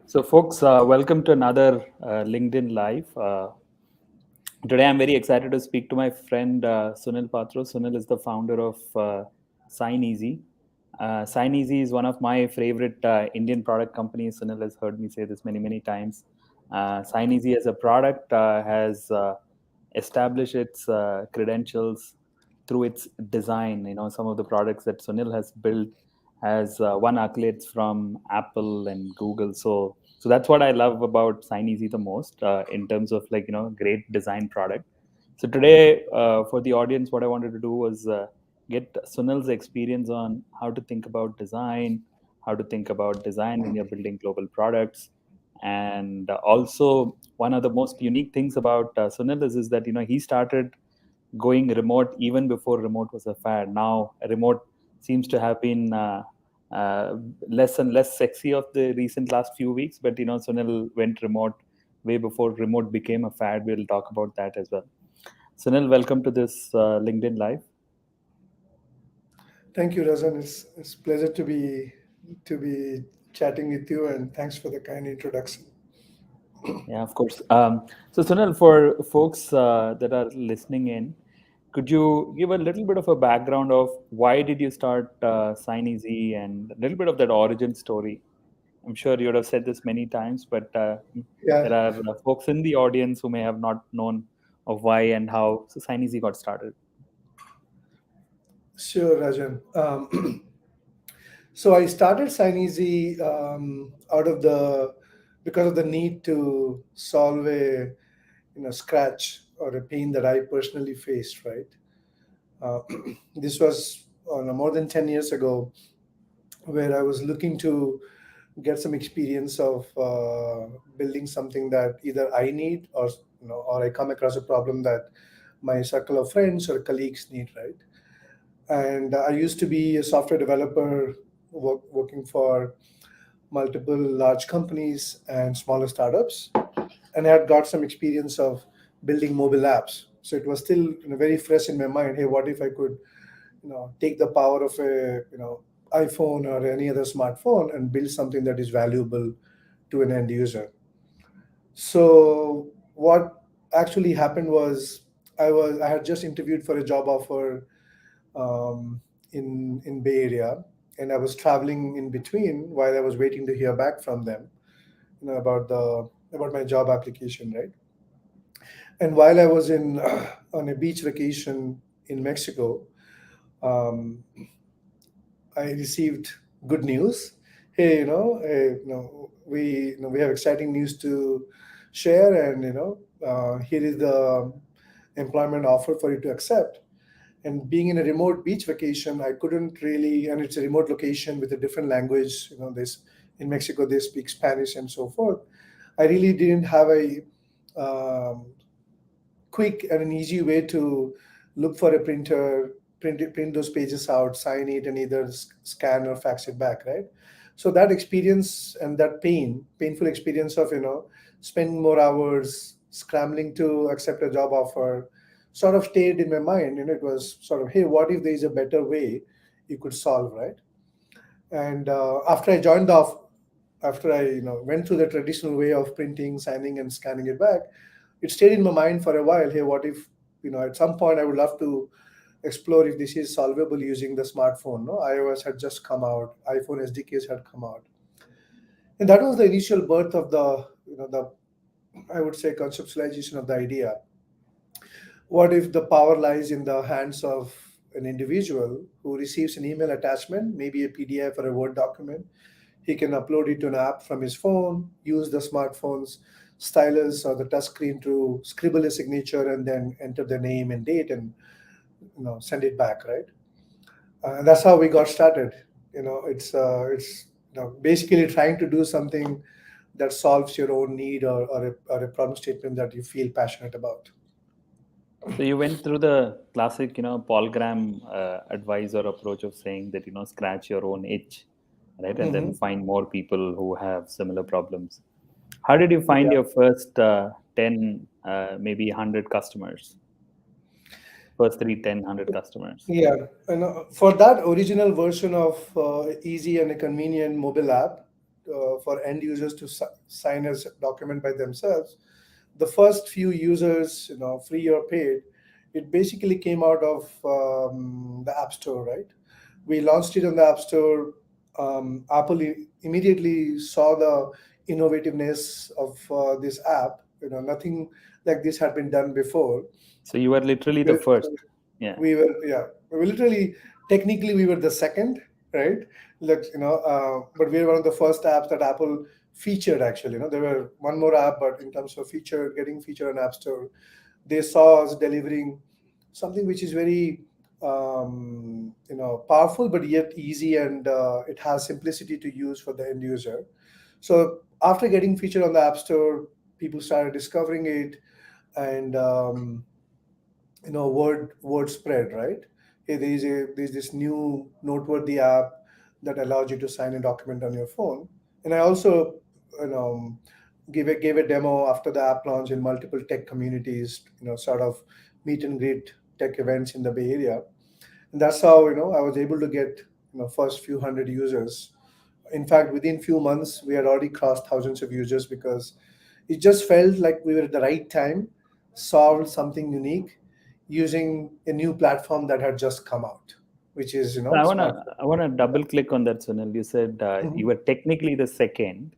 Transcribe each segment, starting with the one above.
So, folks, welcome to another LinkedIn Live. Today, I'm very excited to speak to my friend Sunil Patro. Sunil is the founder of Signeasy. Signeasy is one of my favorite Indian product companies. Sunil has heard me say this many, many times. Signeasy as a product has established its credentials through its design. Some of the products that Sunil has built has won accolades from Apple and Google. So that's what I love about Signeasy the most in terms of great design product. So today for the audience, what I wanted to do was get Sunil's experience on how to think about design, how to think about design when you're building global products, and also one of the most unique things about Sunil is that he started going remote even before remote was a fad. Now remote seems to have been uh, less and less sexy of the recent last few weeks, but Sunil went remote way before remote became a fad. We'll talk about that as well. Sunil, welcome to this LinkedIn Live. Thank you, Razan. It's pleasure to be chatting with you, and thanks for the kind introduction. Yeah, of course. So, Sunil, for folks that are listening in, could you give a little bit of a background of why did you start Signeasy and a little bit of that origin story? I'm sure you would have said this many times, but Yeah, there are folks in the audience who may have not known of why and how Signeasy got started. sure, Rajan. So I started Signeasy out of the because of the need to solve a scratch or a pain that I personally faced. Right. Uh, this was more than 10 years ago, where I was looking to get some experience of building something that either I need or I come across a problem that my circle of friends or colleagues need, right? And I used to be a software developer working for multiple large companies and smaller startups, and I had got some experience of building mobile apps. So it was still very fresh in my mind. Hey, what if I could take the power of a iPhone or any other smartphone and build something that is valuable to an end user. So what actually happened was I had just interviewed for a job offer in Bay Area, and I was traveling in between while I was waiting to hear back from them, about my job application, right? And while I was in on a beach vacation in Mexico, um, I received good news. Hey, we have exciting news to share, and here is the employment offer for you to accept. And being in a remote beach vacation, I couldn't really, and it's a remote location with a different language. This in Mexico they speak Spanish and so forth. I really didn't have a quick and an easy way to look for a printer, print those pages out, sign it, and either scan or fax it back, right? So that experience and that painful experience of spending more hours scrambling to accept a job offer, sort of stayed in my mind. It was sort of, hey, what if there is a better way you could solve, right? And after I went through the traditional way of printing, signing, and scanning it back, it stayed in my mind for a while. Hey, what if at some point I would love to explore if this is solvable using the smartphone. No, iOS had just come out, iPhone SDKs had come out, and that was the initial birth of the I would say conceptualization of the idea. What if the power lies in the hands of an individual who receives an email attachment, maybe a PDF or a Word document? He can upload it to an app from his phone, use the smartphone's stylus or the touchscreen to scribble a signature and then enter the name and date and send it back, right? And that's how we got started. It's basically trying to do something that solves your own need or a problem statement that you feel passionate about. So you went through the classic, Paul Graham advice or approach of saying that, scratch your own itch, right? And then Hmm. find more people who have similar problems. How did you find Yeah. your first 10, maybe 100 customers? First 100 customers? Yeah, and for that original version of easy and a convenient mobile app, for end users to sign a document by themselves. The first few users, free or paid, it basically came out of the App Store, right? We launched it on the App Store. Apple immediately saw the innovativeness of this app. Nothing like this had been done before. So you were literally the We, first. Yeah. we were, yeah, we were literally, technically, we were the second, right? Like, but we were one of the first apps that Apple featured. Actually, there were one more app, but in terms of getting featured on App Store, they saw us delivering something which is very powerful but yet easy, and it has simplicity to use for the end user. So after getting featured on the App Store, people started discovering it, and word spread, right? Hey, there's this new noteworthy app that allows you to sign a document on your phone. And I also, you know gave a demo after the app launch in multiple tech communities, sort of meet and greet tech events in the Bay Area. And that's how I was able to get first few hundred users. In fact, within few months we had already crossed thousands of users, because it just felt like we were at the right time, solved something unique using a new platform that had just come out, which is So smartphone. I wanna double click on that, Sunil. You said you Mhm. were technically the second,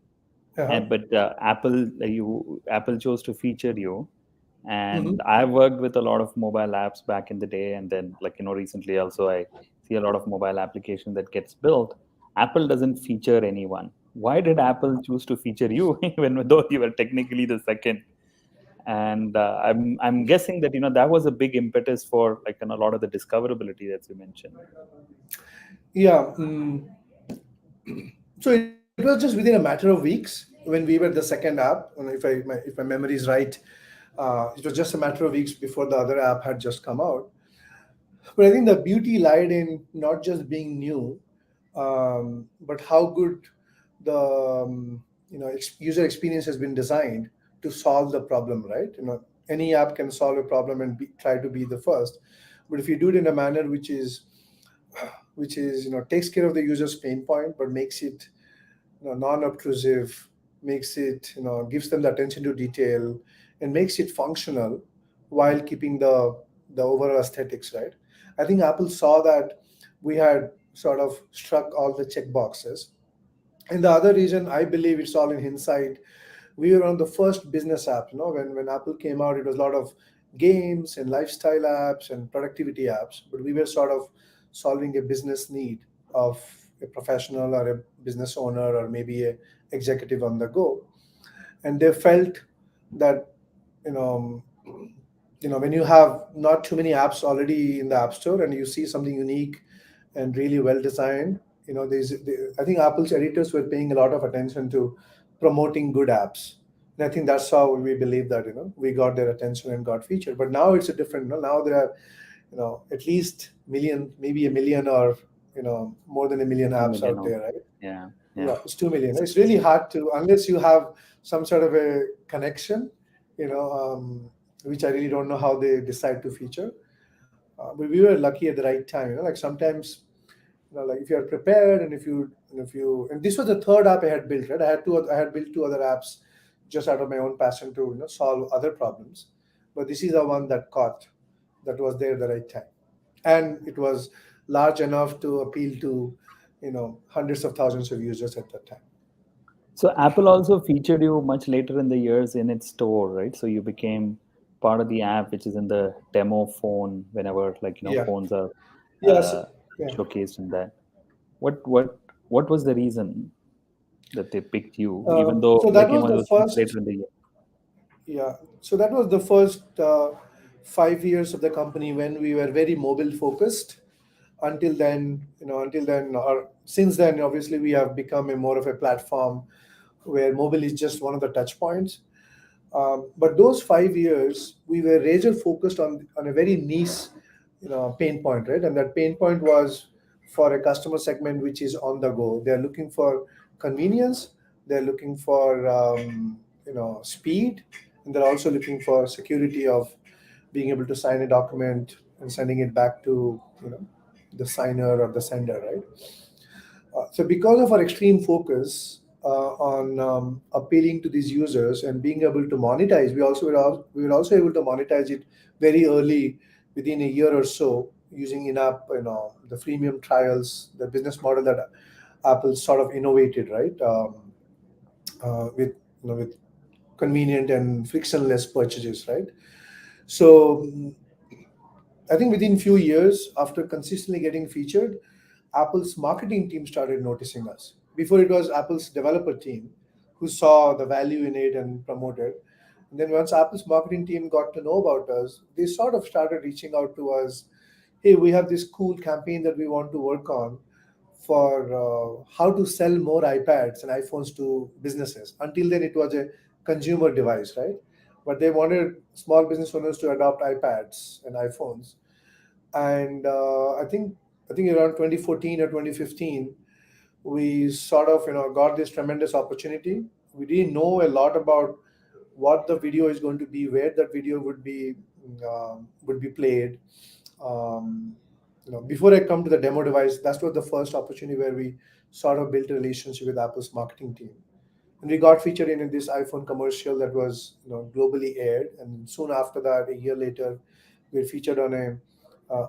Uh-huh. but Apple chose to feature you. Mhm. And I've worked with a lot of mobile apps back in the day, and then recently also I see a lot of mobile application that gets built. Apple doesn't feature anyone. Why did Apple choose to feature you, even though you were technically the second? And I'm guessing that that was a big impetus for a lot of the discoverability that you mentioned. Yeah. So it was just within a matter of weeks when we were the second app. And if my memory is right, it was just a matter of weeks before the other app had just come out. But I think the beauty lied in not just being new, but how good the user experience has been designed to solve the problem. Right? Any app can solve a problem and try to be the first, but if you do it in a manner which is takes care of the user's pain point, but makes it non-obtrusive, makes it gives them the attention to detail, and makes it functional while keeping the overall aesthetics, right? I think Apple saw that we had sort of struck all the check boxes. And the other reason, I believe, it's all in hindsight, we were on the first business app. When Apple came out, it was a lot of games and lifestyle apps and productivity apps, but we were sort of solving a business need of a professional or a business owner or maybe a executive on the go. And they felt that you know when you have not too many apps already in the App Store and you see something unique and really well designed, I think Apple's editors were paying a lot of attention to promoting good apps. And I think that's how we believe that we got their attention and got featured. But now it's a different. Now there are at least million, maybe a million, or more than a million Two apps million out on. there, right? Yeah, yeah. Yeah, it's 2 million. So, It's really hard to, unless you have some sort of a connection, which I really don't know how they decide to feature. But we were lucky at the right time. Like sometimes, like if you are prepared, and and this was the third app I had built, right? I had built two other apps just out of my own passion to solve other problems, but this is the one that was there at the right time, and it was large enough to appeal to hundreds of thousands of users at that time. so Apple also featured you much later in the years in its store, right? So you became part of the app, which is in the demo phone whenever Yeah. phones are Yes. uh, Yeah. showcased in that. What was the reason that they picked you, even though So that was it the was much first. later in the year? Yeah. So that was the first 5 years of the company when we were very mobile focused. Until then, or since then, obviously, we have become a more of a platform where mobile is just one of the touch points. But those 5 years, we were razor focused on a very niche, pain point, right? And that pain point was for a customer segment which is on the go. They're looking for convenience. They're looking for speed, and they're also looking for security of being able to sign a document and sending it back to the signer or the sender, right? So because of our extreme focus, on appealing to these users and being able to monetize. We were also able to monetize it very early, within a year or so, using in-app, the freemium trials, the business model that Apple sort of innovated, right? With with convenient and frictionless purchases, right? So I think within few years, after consistently getting featured, Apple's marketing team started noticing us. Before, it was Apple's developer team who saw the value in it and promoted. And then once Apple's marketing team got to know about us, they sort of started reaching out to us. Hey, we have this cool campaign that we want to work on for how to sell more iPads and iPhones to businesses. Until then, it was a consumer device, right? But they wanted small business owners to adopt iPads and iPhones. And I think around 2014 or 2015, we sort of got this tremendous opportunity. We didn't know a lot about what the video is going to be, where that video would be played. Before I come to the demo device, that was the first opportunity where we sort of built a relationship with Apple's marketing team, and we got featured in this iPhone commercial that was globally aired. And soon after that, a year later, we were featured on a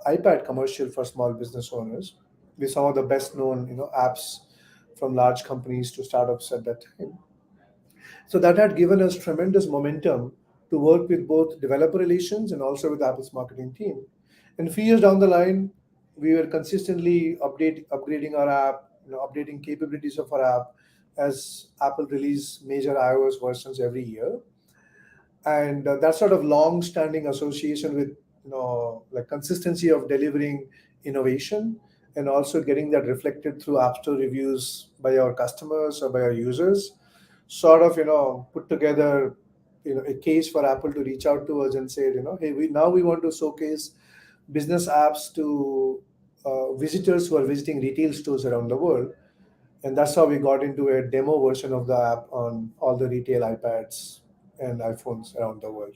iPad commercial for small business owners with some of the best known apps from large companies to startups at that time. So that had given us tremendous momentum to work with both developer relations and also with Apple's marketing team. And a few years down the line, we were consistently upgrading our app, updating capabilities of our app as Apple release major iOS versions every year. And that sort of long-standing association with like consistency of delivering innovation and also getting that reflected through app store reviews by our customers or by our users sort of put together a case for Apple to reach out to us and say, hey, we want to showcase business apps to visitors who are visiting retail stores around the world. And that's how we got into a demo version of the app on all the retail iPads and iPhones around the world.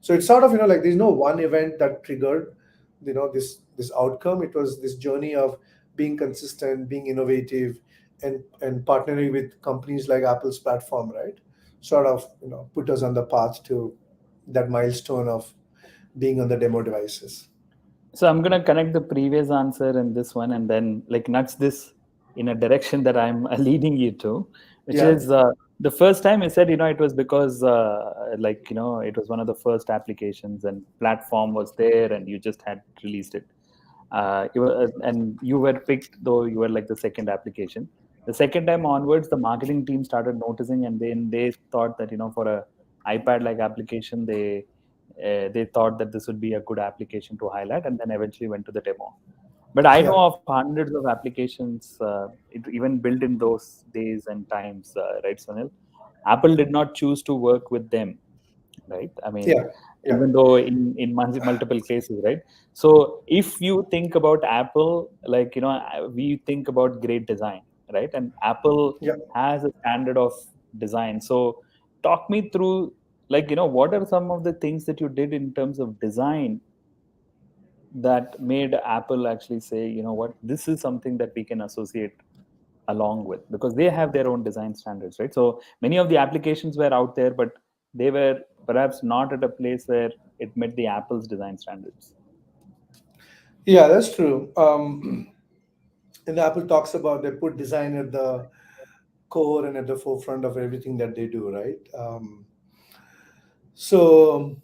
So it's sort of like there's no one event that triggered this outcome. It was this journey of being consistent, being innovative, and partnering with companies like Apple's platform, right? Sort of put us on the path to that milestone of being on the demo devices. So I'm gonna connect the previous answer and this one, and then like nudge this in a direction that I'm leading you to, which Yeah, is the first time I said, it was because it was one of the first applications and platform was there, and you just had released it. And you were picked, though you were like the second application. The second time onwards, the marketing team started noticing, and then they thought that for a iPad like application, they thought that this would be a good application to highlight, and then eventually went to the demo. But I yeah, know of hundreds of applications, even built in those days and times, right, Sunil? Apple did not choose to work with them, right? I mean, yeah, yeah, even though in multiple cases, right? So if you think about Apple, we think about great design, right? And Apple yeah. has a standard of design. So talk me through, what are some of the things that you did in terms of design that made Apple actually say, what, this is something that we can associate along with, because they have their own design standards, right? So many of the applications were out there, but they were perhaps not at a place where it met the Apple's design standards. Yeah, that's true. And Apple talks about they put design at the core and at the forefront of everything that they do, right? So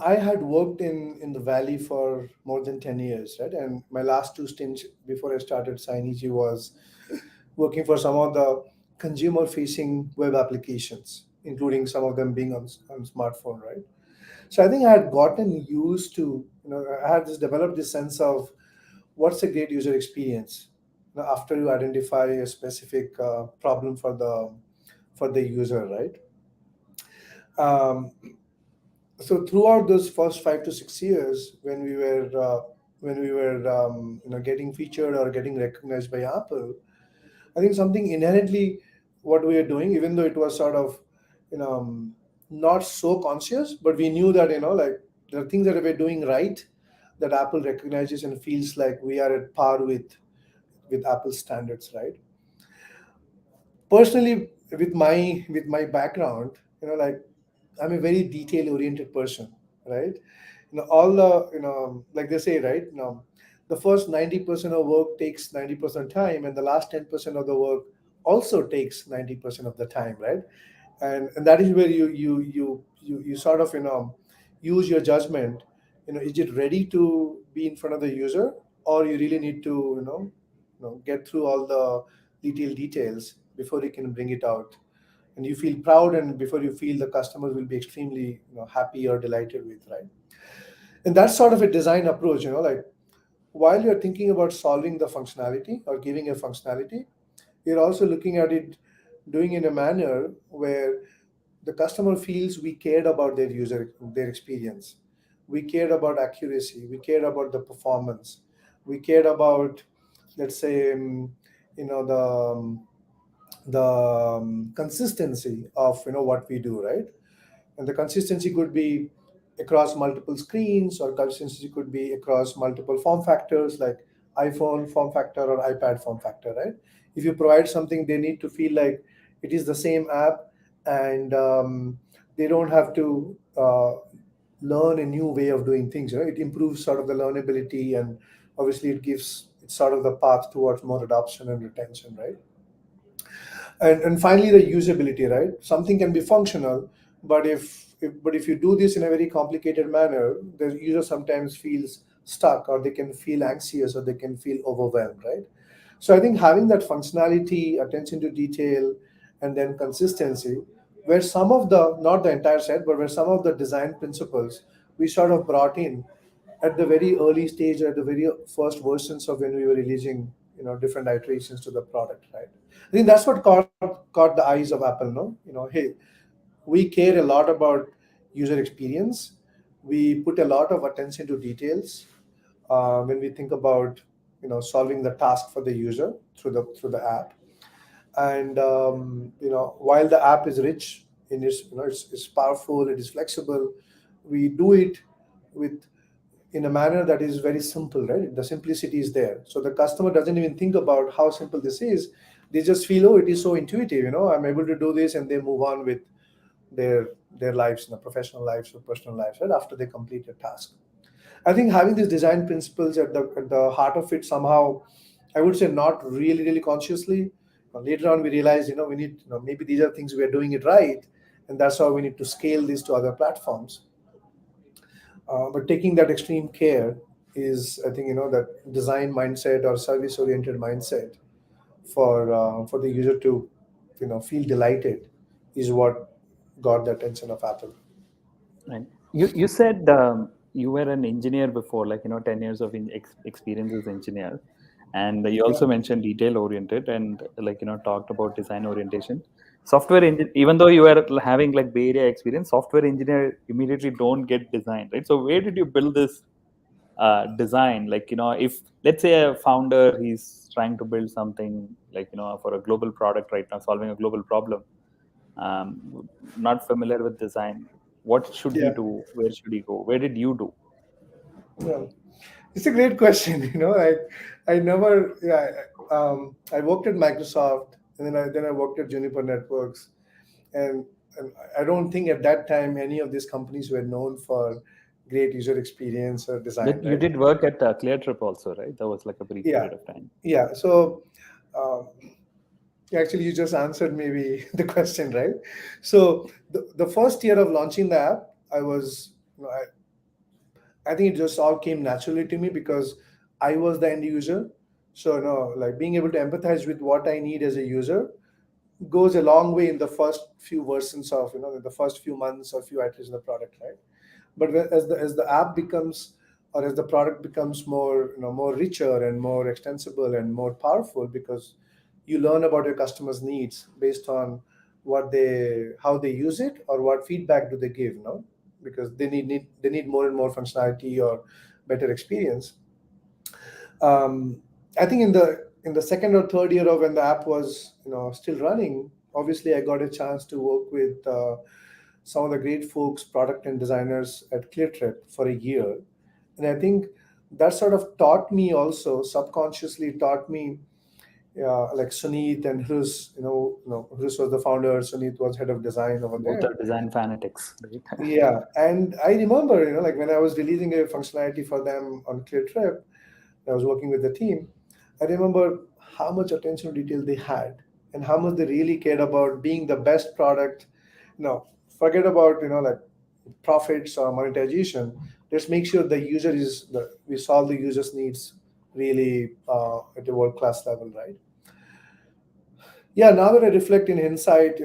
I had worked in the Valley for more than 10 years, right? And my last two stints before I started Signeasy was working for some of the consumer facing web applications, including some of them being on smartphone, right? So I think I had gotten used to, I had developed this sense of what's a great user experience. After you identify a specific problem for the user, right? Um, so throughout those first 5 to 6 years, when we were getting featured or getting recognized by Apple, I think something inherently what we were doing, even though it was sort of you know um, not so conscious, but we knew that like there are things that we're doing right that Apple recognizes and feels like we are at par with Apple standards, right? Personally, with my background, like, I'm a very detail oriented person, right? All the, like they say, right? The first 90% of work takes 90% time, and the last 10% of the work also takes 90% of the time, right? And that is where you sort of, use your judgment. Is it ready to be in front of the user, or you really need to, get through all the detailed details before you can bring it out, and you feel proud, and before you feel the customers will be extremely, happy or delighted with, right? And that's sort of a design approach, like, while you're thinking about solving the functionality or giving a functionality, you're also looking at it, doing in a manner where the customer feels we cared about their experience, we cared about accuracy, we cared about the performance, we cared about, let's say, the consistency of, what we do, right? And the consistency could be across multiple screens, or consistency could be across multiple form factors, like iPhone form factor or iPad form factor, right? If you provide something, they need to feel like it is the same app, and they don't have to learn a new way of doing things. It improves sort of the learnability, and obviously it's sort of the path towards more adoption and retention, right? And finally, the usability, right? Something can be functional, but if you do this in a very complicated manner, the user sometimes feels stuck, or they can feel anxious, or they can feel overwhelmed, right? So I think having that functionality, attention to detail, and then consistency, where some of the, not the entire set, but where some of the design principles we sort of brought in at the very early stage, at the very first versions of when we were releasing, different iterations to the product, right? I think that's what caught the eyes of Apple. No, hey, we care a lot about user experience. We put a lot of attention to details when we think about, solving the task for the user through the app. And while the app is rich in its, it's powerful, it is flexible, we do it with, in a manner that is very simple, right? The simplicity is there, so the customer doesn't even think about how simple this is. They just feel, oh, it is so intuitive, I'm able to do this, and they move on with their lives, professional lives or personal lives, right, after they complete a task. I think having these design principles at the heart of it, somehow, I would say, not really, really consciously. Later on, we realized, we need, maybe these are things we are doing it right, and that's how we need to scale this to other platforms. But taking that extreme care is, I think, that design mindset or service oriented mindset for the user to, feel delighted, is what got the attention of Apple. Right. You said you were an engineer before, like 10 years of experience as engineer, and you Yeah, also mentioned detail oriented and like talked about design orientation. Software engine, even though you are having like Bay Area experience, software engineer immediately don't get design, right? So where did you build this design? Like if let's say a founder, he's trying to build something like for a global product right now, solving a global problem, not familiar with design, what should he yeah, do? Where should he go? Where did you do? yeah. It's a great question. Like, I never, yeah, I worked at Microsoft, and then I worked at Juniper Networks, and and I don't think at that time any of these companies were known for great user experience or design, You right? did work at Clear Trip also, right? That was like a brief Yeah, period of time. yeah. So, um, actually, you just answered maybe the question, right? So the first year of launching the app, I was, I think it just all came naturally to me because I was the end user. So, like, being able to empathize with what I need as a user goes a long way in the first few versions of, the first few months or few iterations of the product, right? But as the app becomes, or as the product becomes more, more richer and more extensible and more powerful, because you learn about your customers' needs based on how they use it, or what feedback do they give, because they need more and more functionality or better experience. I think in the second or third year of when the app was, still running, obviously I got a chance to work with some of the great folks, product and designers at ClearTrip for a year, and I think that sort of taught me, also subconsciously taught me, Yeah, like Sunit and Hris, Hris was the founder, Sunit was head of design over Both there. are design fanatics, right? Yeah, and I remember, like when I was releasing a functionality for them on ClearTrip, I was working with the team. I remember how much attention to detail they had and how much they really cared about being the best product. Forget about like profits or monetization. Let's make sure the user is we solve the user's needs really at a world class level, right? Yeah, now that I reflect in hindsight,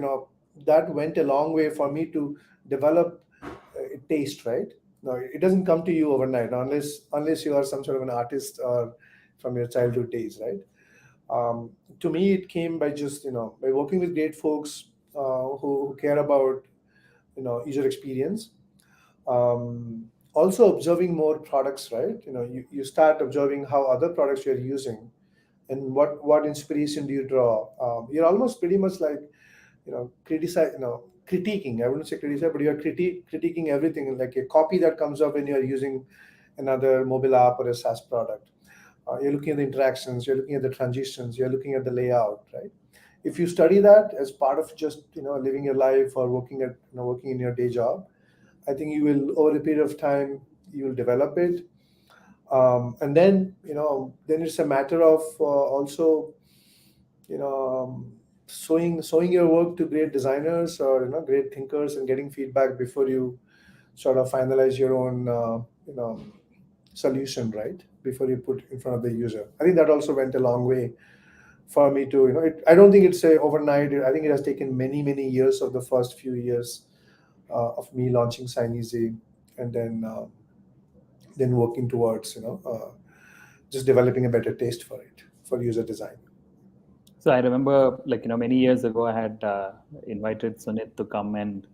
that went a long way for me to develop a taste, right? No, it doesn't come to you overnight unless you are some sort of an artist or from your childhood days, right? To me, it came by just by working with great folks who care about user experience. Also observing more products, right? You start observing how other products you're using and what inspiration do you draw. You're almost pretty much like criticize critiquing. I wouldn't say criticize, but you're critiquing everything, like a copy that comes up when you're using another mobile app or a SaaS product. You're looking at the interactions, you're looking at the transitions, you're looking at the layout, right? If you study that as part of just living your life or working in your day job, I think you will, over a period of time, you will develop it. And then it's a matter of also showing your work to great designers or great thinkers and getting feedback before you sort of finalize your own solution, right, before you put in front of the user. I think that also went a long way for me to I don't think it's a overnight. I think it has taken many years of the first few years of me launching Signeasy, and then working towards just developing a better taste for it, for user design. So I remember, like, many years ago, I had invited Sunit to come and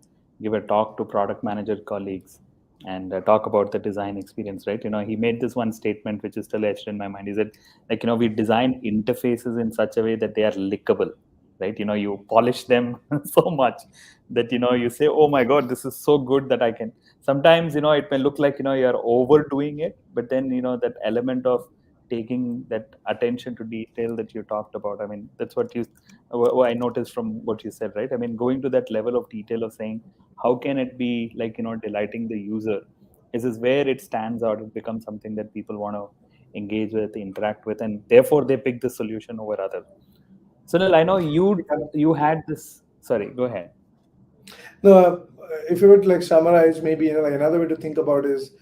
give a talk to product manager colleagues and talk about the design experience, right? He made this one statement which is still etched in my mind. He said, like, we design interfaces in such a way that they are lickable, right? You polish them so much that, you say, oh my God, this is so good that I can. Sometimes, it may look like, you're overdoing it, but then, that element of taking that attention to detail that you talked about, I mean, that's what I noticed from what you said, right? I mean, going to that level of detail of saying how can it be like, delighting the user, is where it stands out. It becomes something that people want to engage with, interact with, and therefore they pick the solution over other. Sunil, I know you had this. Sorry, go ahead. No, if you would like summarize, maybe like another way to think about is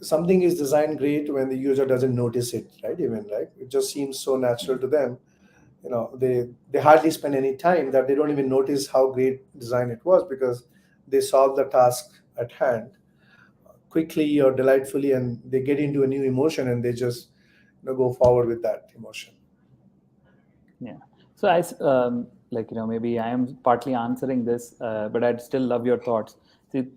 something is designed great when the user doesn't notice it, right? Even like it just seems so natural to them. They hardly spend any time that they don't even notice how great design it was, because they solve the task at hand quickly or delightfully, and they get into a new emotion and they just go forward with that emotion. Yeah. So like, maybe I am partly answering this, but I'd still love your thoughts. See,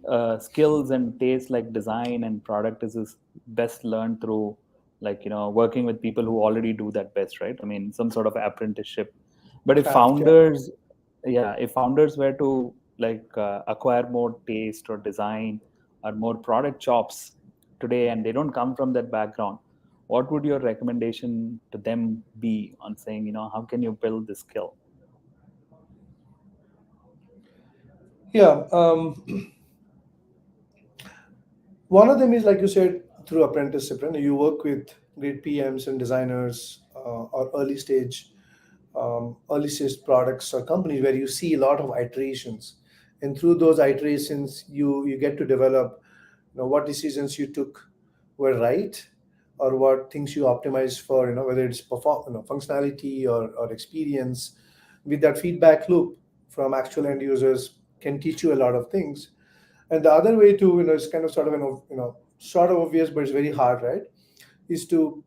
skills and tastes like design and product is best learned through, like, working with people who already do that best, right? I mean, some sort of apprenticeship. But Craft, yeah. if founders were to like acquire more taste or design or more product chops today, and they don't come from that background, what would your recommendation to them be on saying, how can you build this skill? Yeah. One of them is, like you said, through apprenticeship. Right? You work with great PMs and designers, or early stage products or companies where you see a lot of iterations, and through those iterations, you get to develop, what decisions you took were right, or what things you optimized for, whether it's functionality or experience. With that feedback loop from actual end users can teach you a lot of things. And the other way to, it's kind of sort of sort of obvious, but it's very hard, right? Is to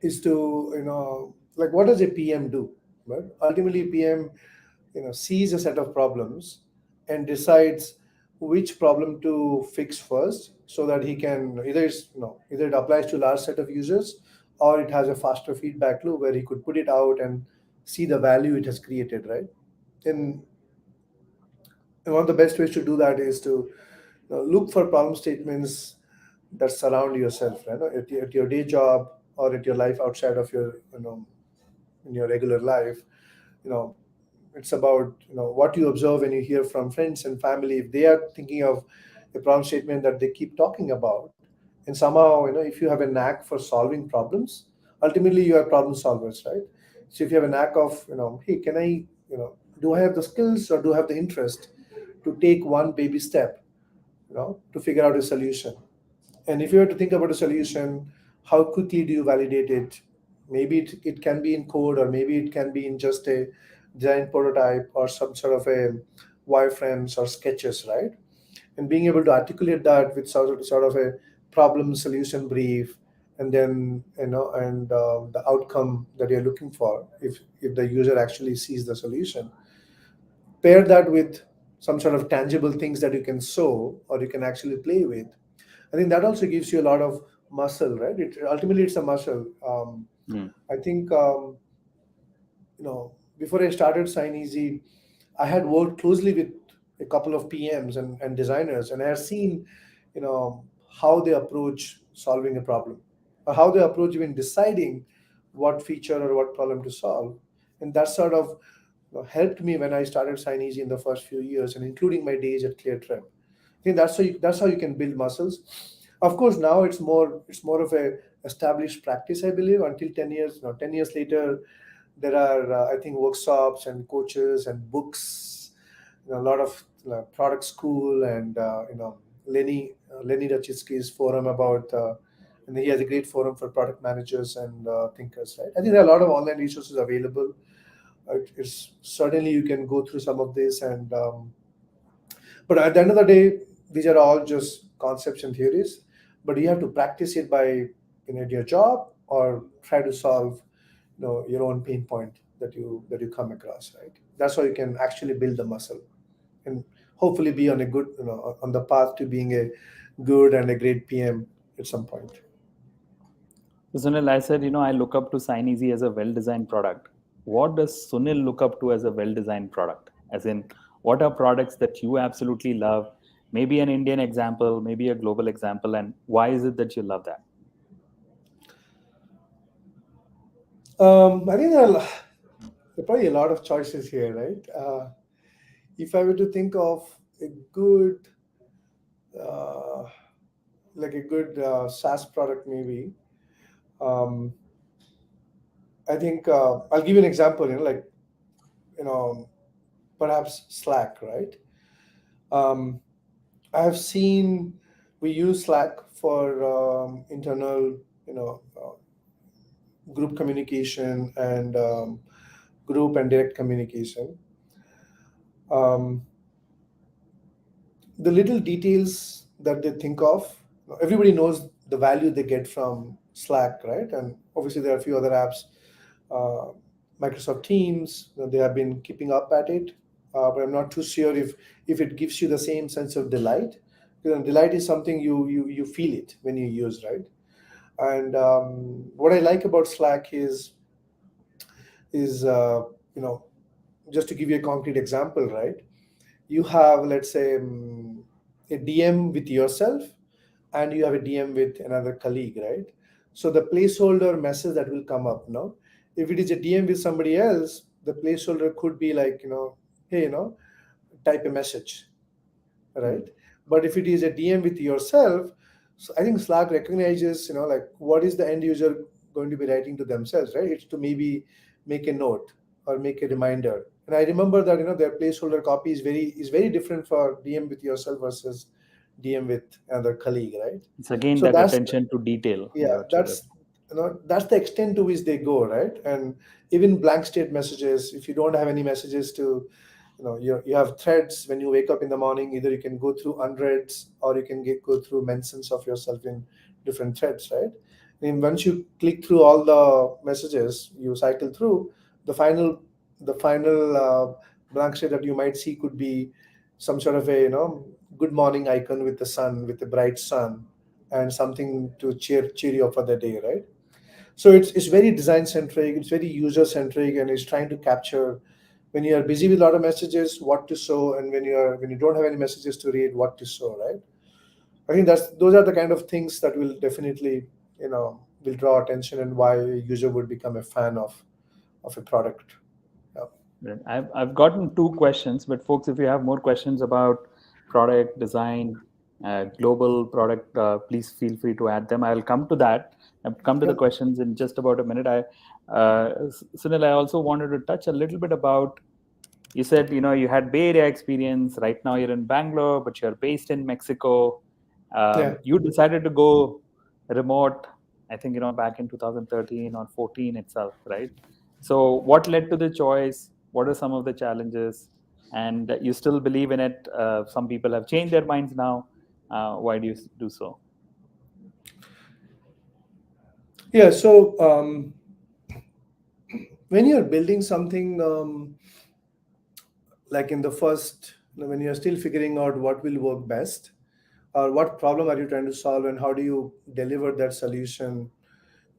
like, what does a PM do? Right? Ultimately, PM sees a set of problems and decides which problem to fix first, so that he can either it applies to a large set of users, or it has a faster feedback loop where he could put it out and see the value it has created, right? And one of the best ways to do that is to look for problem statements that surround yourself, right? At your day job or at your life outside of your in your regular life. You know, it's about, what you observe when you hear from friends and family. If they are thinking of a problem statement that they keep talking about, and somehow, if you have a knack for solving problems, ultimately you are problem solvers, right? So if you have a knack of, hey, can I, do I have the skills or do I have the interest to take one baby step, to figure out a solution? And if you were to think about a solution, how quickly do you validate it? Maybe it can be in code, or maybe it can be in just a design prototype or some sort of a wireframes or sketches, right? And being able to articulate that with sort of a problem solution brief, and then, and the outcome that you're looking for, if the user actually sees the solution, pair that with some sort of tangible things that you can sew or you can actually play with. I think that also gives you a lot of muscle, right? Ultimately it's a muscle. Mm. I think, before I started Signeasy, I had worked closely with a couple of PMs and designers, and I had seen, how they approach solving a problem, or how they approach even deciding what feature or what problem to solve. And that sort of, helped me when I started Signeasy in the first few years, and including my days at ClearTrip. I think that's how you can build muscles. Of course, now it's more of a established practice, I believe. Until 10 years, 10 years later, there are, I think, workshops and coaches and books, a lot of product school, and Lenny Rachitsky's forum about, and he has a great forum for product managers and thinkers, right? I think there are a lot of online resources available. It's certainly you can go through some of this, and but at the end of the day, these are all just concepts and theories. But you have to practice it by, your job, or try to solve, your own pain point that you come across, right? That's how you can actually build the muscle, and hopefully be on a good, on the path to being a good and a great PM at some point. So Sunil, I said, I look up to Signeasy as a well-designed product. What does Sunil look up to as a well-designed product? As in, what are products that you absolutely love? Maybe an Indian example, maybe a global example, and why is it that you love that? I think there are probably a lot of choices here, right? If I were to think of a good, uh, like a good SaaS product, maybe, um, I think, I'll give you an example. You know, perhaps Slack, right? Um, I have seen we use Slack for internal, group communication, and group and direct communication. Um, the little details that they think of, everybody knows the value they get from Slack, right? And obviously there are a few other apps, uh, Microsoft Teams, they have been keeping up at it, but I'm not too sure if it gives you the same sense of delight. Delight is something you feel it when you use, right? And what I like about Slack is just to give you a concrete example, right? You have, let's say, a DM with yourself, and you have a DM with another colleague, right? So the placeholder message that will come up now, if it is a DM with somebody else, the placeholder could be like, hey, type a message, Hmm. right? But if it is a DM with yourself, so I think Slack recognizes, like what is the end user going to be writing to themselves, right? It's to maybe make a note or make a reminder. And I remember that, their placeholder copy is very different for DM with yourself versus DM with another colleague, right? It's again So that that's, attention to detail yeah, that you're that's the extent to which they go, right? And even blank state messages, if you don't have any messages to, you have threads when you wake up in the morning, either you can go through unreads, or you can go through mentions of yourself in different threads, right? And once you click through all the messages, you cycle through the final blank state that you might see could be some sort of a, good morning icon with the sun, with the bright sun, and something to cheer you up for the day, right? So it's very design centric, it's very user centric, and it's trying to capture, when you are busy with a lot of messages, what to show, and when you don't have any messages to read, what to show, right? I think those are the kind of things that will definitely, will draw attention, and why a user would become a fan of a product. Yeah. Right. I've gotten two questions, but folks, if you have more questions about product design, global product, please feel free to add them. I'll come to that. I'll come to the Yeah. questions in just about a minute. Sunil, I also wanted to touch a little bit about, you said, you had Bay Area experience. Right now you're in Bangalore, but you're based in Mexico. Yeah. You decided to go remote, I think, back in 2013 or 14 itself, right? So what led to the choice? What are some of the challenges? And you still believe in it? Some people have changed their minds now. Why do you do so? Yeah. So when you're building something, like in the first, when you're still figuring out what will work best, or what problem are you trying to solve, and how do you deliver that solution,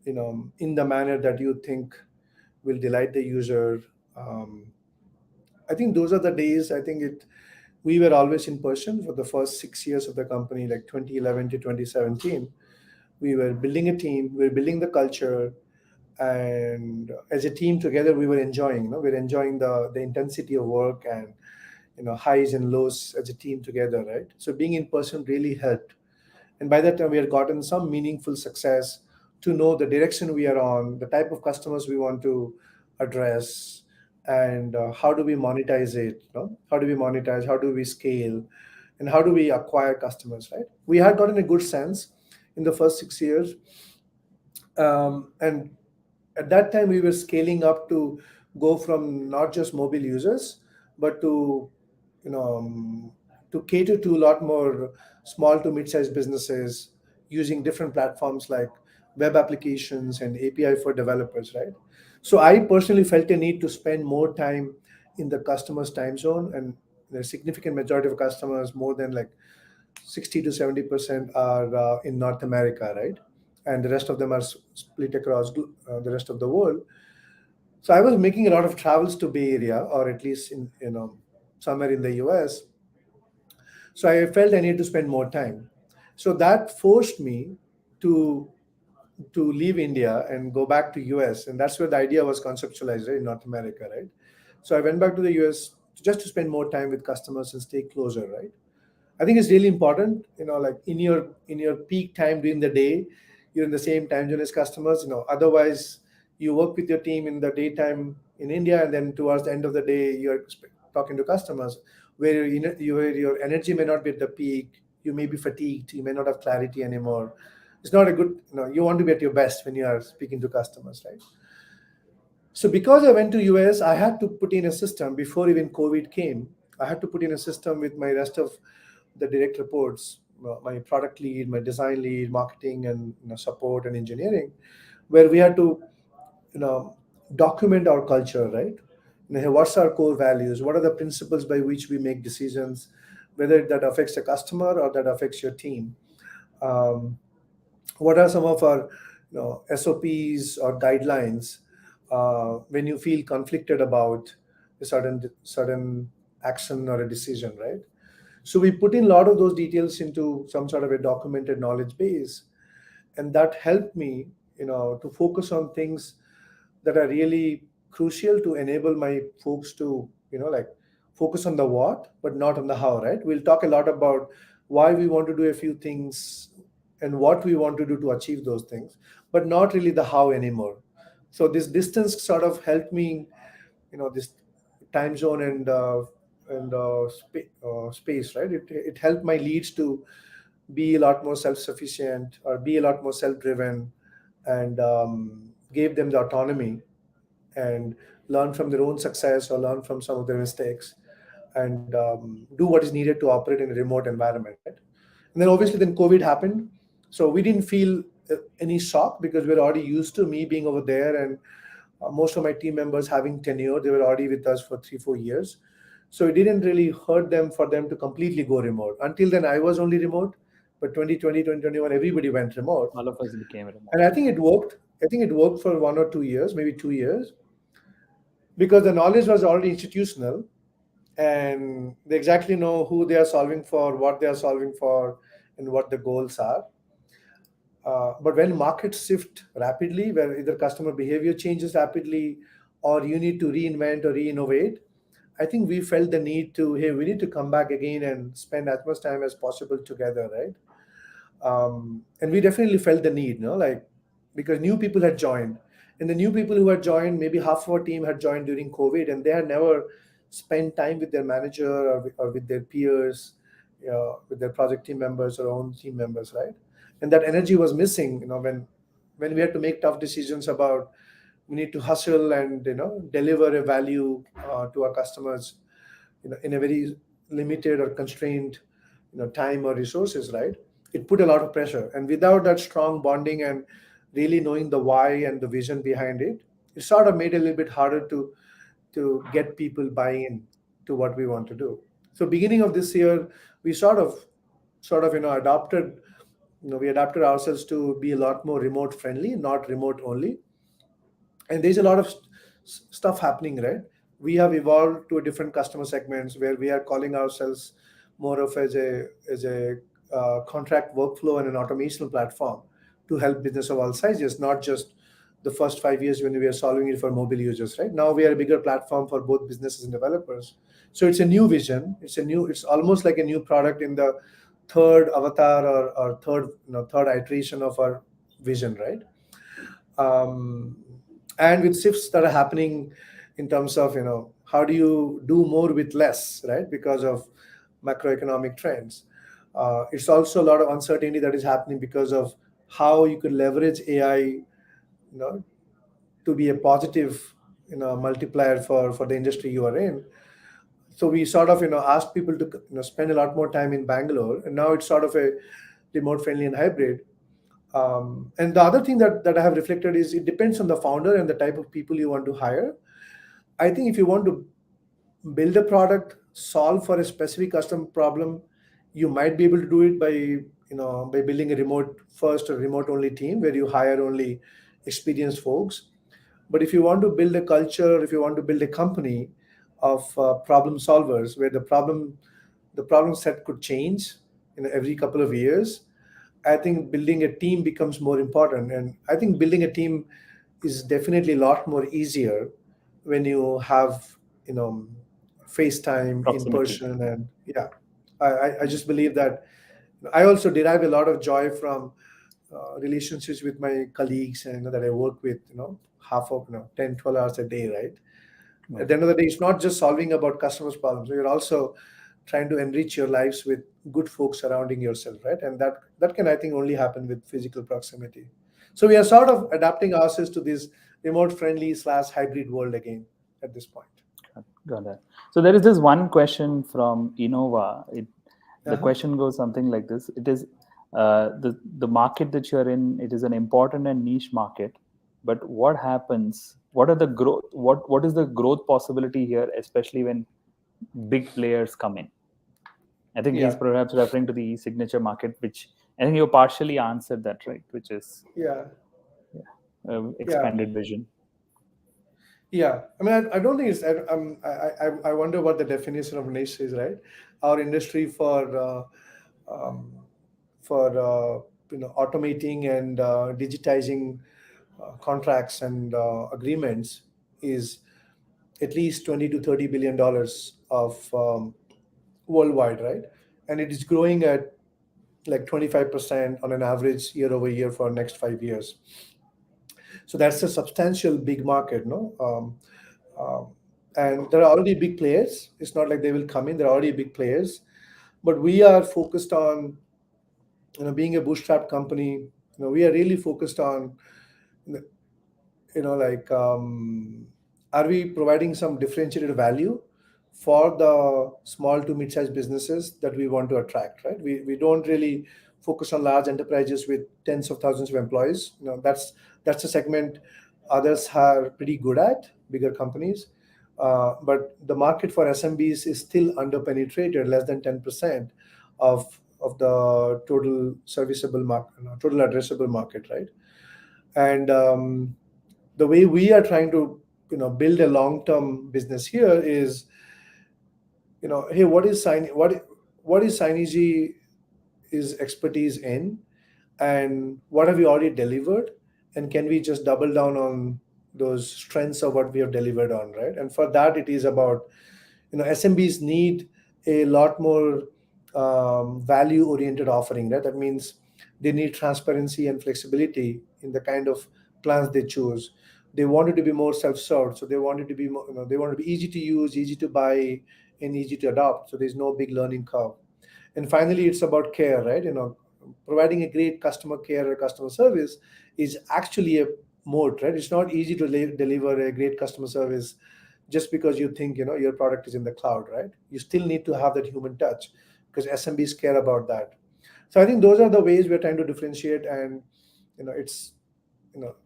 in the manner that you think will delight the user. Um, I think those are the days. I think it. We were always in person for the first 6 years of the company, like 2011 to 2017. We were building a team. We were building the culture, and as a team together, we were enjoying. We were enjoying the intensity of work, and highs and lows as a team together, right? So being in person really helped. And by that time, we had gotten some meaningful success to know the direction we are on, the type of customers we want to address, and how do we monetize it? How do we monetize? How do we scale? And how do we acquire customers, right? We had gotten a good sense in the first 6 years. And at that time, we were scaling up to go from not just mobile users, but you know um, to cater to a lot more small to mid-sized businesses using different platforms like web applications and API for developers, right? So I personally felt a need to spend more time in the customer's time zone, and the significant majority of customers, more than like 60 to 70%, are in North America, right? And the rest of them are split across the rest of the world. So I was making a lot of travels to Bay Area, or at least in somewhere in the US. So I felt I need to spend more time. So that forced me to leave India and go back to US, and that's where the idea was conceptualized, right, in North America, right? So I went back to the US just to spend more time with customers and stay closer, right? I think it's really important, like in your peak time during the day, you're in the same time zone as customers. Otherwise, you work with your team in the daytime in India, and then towards the end of the day, you're talking to customers, where where your energy may not be at the peak. You may be fatigued. You may not have clarity anymore. It's not a good. You want to be at your best when you are speaking to customers, right? So because I went to US, I had to put in a system before even COVID came. I had to put in a system with my rest of the direct reports, my product lead, my design lead, marketing, and support and engineering, where we had to you know document our culture, right? What's our core values? What are the principles by which we make decisions, whether that affects the customer or that affects your team? Um, what are some of our SOPs or guidelines when you feel conflicted about a certain action or a decision, right? So we put in a lot of those details into some sort of a documented knowledge base, and that helped me, to focus on things that are really crucial to enable my folks to, like, focus on the what, but not on the how, right? We'll talk a lot about why we want to do a few things and what we want to do to achieve those things, but not really the how anymore. So this distance sort of helped me, this time zone and space, right? It helped my leads to be a lot more self-sufficient, or be a lot more self-driven, and gave them the autonomy and learn from their own success or learn from some of their mistakes, and do what is needed to operate in a remote environment, right? And then obviously then COVID happened, so we didn't feel any shock, because we are already used to me being over there, and most of my team members having tenure. They were already with us for 3 4 years, so it didn't really hurt them for them to completely go remote. Until then I was only remote, but 2020 2021 everybody went remote, All of us became and remote. I think it worked. I think it worked for 1 or 2 years, maybe 2 years, because the knowledge was already institutional, and they exactly know who they are solving for, what they are solving for, and what the goals are. But when markets shift rapidly, where either customer behavior changes rapidly, or you need to reinvent or re-innovate, I think we felt the need to, hey, we need to come back again and spend as much time as possible together, right? And we definitely felt the need, like, because new people had joined, and the new people who had joined, maybe half of our team had joined during COVID, and they had never spent time with their manager or with their peers, with their project team members or own team members, right? And that energy was missing, when we had to make tough decisions about, we need to hustle and deliver a value to our customers, in a very limited or constrained time or resources, right? It put a lot of pressure, and without that strong bonding and really knowing the why and the vision behind it, it sort of made it a little bit harder to get people buy in to what we want to do. So beginning of this year, we sort of adopted, we adapted ourselves to be a lot more remote friendly, not remote only. And there's a lot of stuff happening, right? We have evolved to a different customer segments where we are calling ourselves more of as a contract workflow and an automation platform to help business of all sizes, not just the first 5 years when we are solving it for mobile users, right? Now we are a bigger platform for both businesses and developers. So it's a new vision, it's almost like a new product in the third avatar, or third iteration of our vision, right? um, and with shifts that are happening in terms of, how do you do more with less, right? Because of macroeconomic trends. It's also a lot of uncertainty that is happening because of how you could leverage AI, to be a positive, multiplier for the industry you are in. So we sort of, asked people to, spend a lot more time in Bangalore, and now it's sort of a remote friendly and hybrid. And the other thing that I have reflected is, it depends on the founder and the type of people you want to hire. I think if you want to build a product, solve for a specific custom problem, you might be able to do it by building a remote first or remote only team where you hire only experienced folks. But if you want to build a culture, if you want to build a company of problem solvers, where the problem set could change every couple of years, I think building a team becomes more important. And I think building a team is definitely a lot more easier when you have, FaceTime in Proximity. person. And yeah, I just believe that I also derive a lot of joy from relationships with my colleagues, and that I work with, half of, 10, 12 hours a day, right? At Right. the end of the day, it's not just solving about customers' problems. You're also trying to enrich your lives with good folks surrounding yourself, right? And that can, I think, only happen with physical proximity. So we are sort of adapting ourselves to this remote friendly slash hybrid world again at this point. Got that. So there is this one question from Innova. The Uh-huh. question goes something like this: it is the market that you're in. It is an important and niche market, but what happens? What are the growth? What is the growth possibility here, especially when big players come in? I think he's Yeah, perhaps referring to the e-signature market, which I think you partially answered that, right? Which is yeah, yeah. expanded vision. Yeah, I mean, I don't think it's. I wonder what the definition of niche is, right? Our industry um, for automating and digitizing contracts and agreements is at least 20 to 30 billion dollars of worldwide, right? And it is growing at like 25% on an average year over year for next 5 years. So that's a substantial big market, no? Um, and there are already big players. It's not like they will come in. There are already big players, but we are focused on, being a bootstrap company. We are really focused on, like, are we providing some differentiated value for the small to mid-sized businesses that we want to attract, right? We don't really focus on large enterprises with tens of thousands of employees. That's a segment others are pretty good at, bigger companies. But the market for SMBs is still underpenetrated, less than 10% of the total serviceable market, total addressable market, right? And the way we are trying to, build a long-term business here is, hey, what is Signeasy is expertise in, and what have we already delivered, and can we just double down on those strengths of what we have delivered on, right? And for that, it is about, SMBs need a lot more value oriented offering, right? That means they need transparency and flexibility in the kind of plans they choose. They want it to be more self-served, so they want it to be more, they want it to be easy to use, easy to buy, and easy to adopt, so there's no big learning curve. And finally, it's about care, right? Providing a great customer care or customer service is actually a mode, right? It's not easy to deliver a great customer service just because you think your product is in the cloud, right? You still need to have that human touch, because SMBs care about that. So I think those are the ways we're trying to differentiate. And it's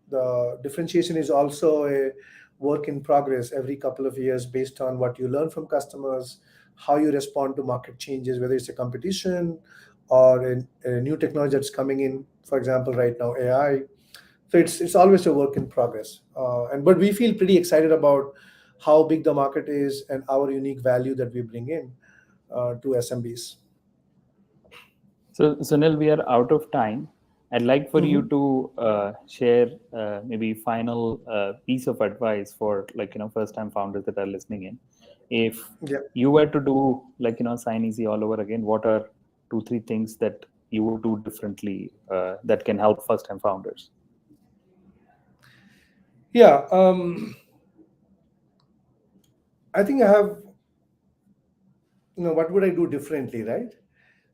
the differentiation is also a work in progress every couple of years, based on what you learn from customers, how you respond to market changes, whether it's a competition or a new technology that's coming in, for example, right now AI. So it's always a work in progress, and but we feel pretty excited about how big the market is and our unique value that we bring in to SMBs. So, Sunil, we are out of time. I'd like for you Mhm. to share maybe final piece of advice for first-time founders that are listening in. If Yeah. you were to do Sign Easy all over again, what are two, three things that you would do differently that can help first-time founders? Yeah. I think I have, what would I do differently, right?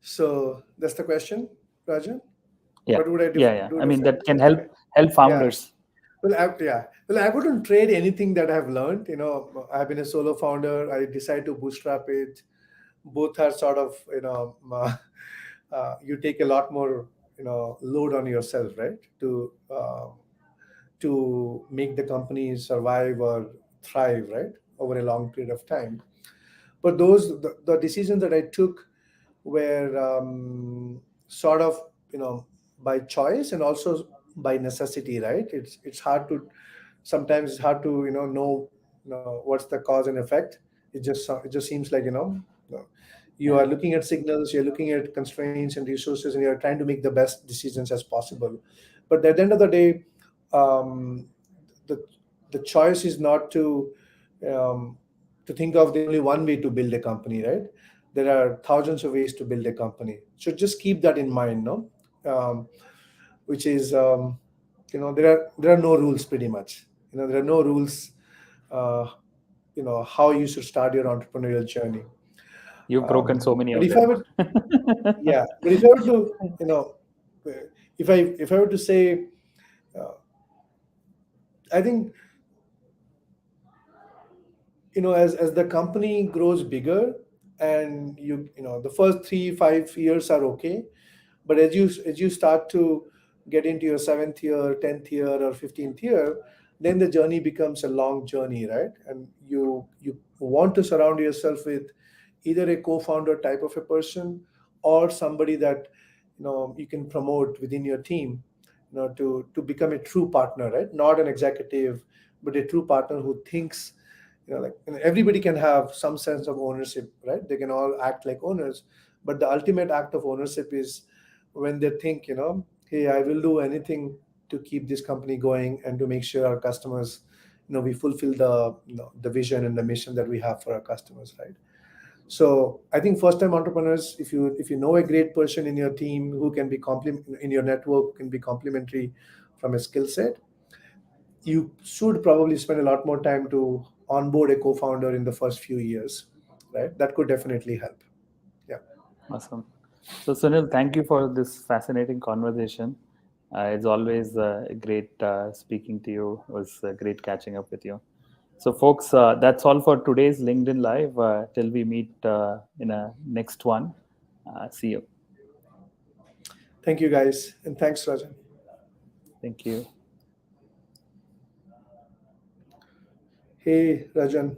So that's the question, Rajan. Yeah, What would I yeah, yeah. do I mean, that differently? can Okay. help Yeah. founders. Well, I wouldn't trade anything that I've learned. I've been a solo founder. I decided to bootstrap it. Both are sort of, you take a lot more, load on yourself, right? To make the company survive or thrive, right, over a long period of time. But the decisions that I took were sort of, by choice and also by necessity, right? It's hard to, sometimes it's hard to know what's the cause and effect. It just seems like, you Yeah. are looking at signals, you're looking at constraints and resources, and you're trying to make the best decisions as possible. But at the end of the day, um, the the choice is not um, to think of the only one way to build a company, right? There are thousands of ways to build a company, so just keep that in mind, no? Which is, there are no rules, pretty much. There are no rules, uh, how you should start your entrepreneurial journey. You've broken so many But of if I them. were, yeah, but if I were to, if I were to say, uh, I think, as the company grows bigger, and the first 3 5 years are okay. But as you start to get into your seventh year, 10th year, or 15th year, then the journey becomes a long journey, right? And you want to surround yourself with either a co-founder type of a person, or somebody that you can promote within your team, to become a true partner, right? Not an executive, but a true partner who thinks, everybody can have some sense of ownership, right? They can all act like owners, but the ultimate act of ownership is when they think, hey, I will do anything to keep this company going and to make sure our customers, we fulfill the vision and the mission that we have for our customers, right? So I think first time entrepreneurs, if you know a great person in your team who can be in your network, can be complementary from a skill set, you should probably spend a lot more time to onboard a co-founder in the first few years, right? That could definitely help. Yeah. Awesome. So, Sunil, thank you for this fascinating conversation. It's always great speaking to you. It was great catching up with you. So, folks, that's all for today's LinkedIn Live. Till we meet in a next one. See you. Thank you, guys, and thanks, Rajan. Thank you. Hey, Rajan.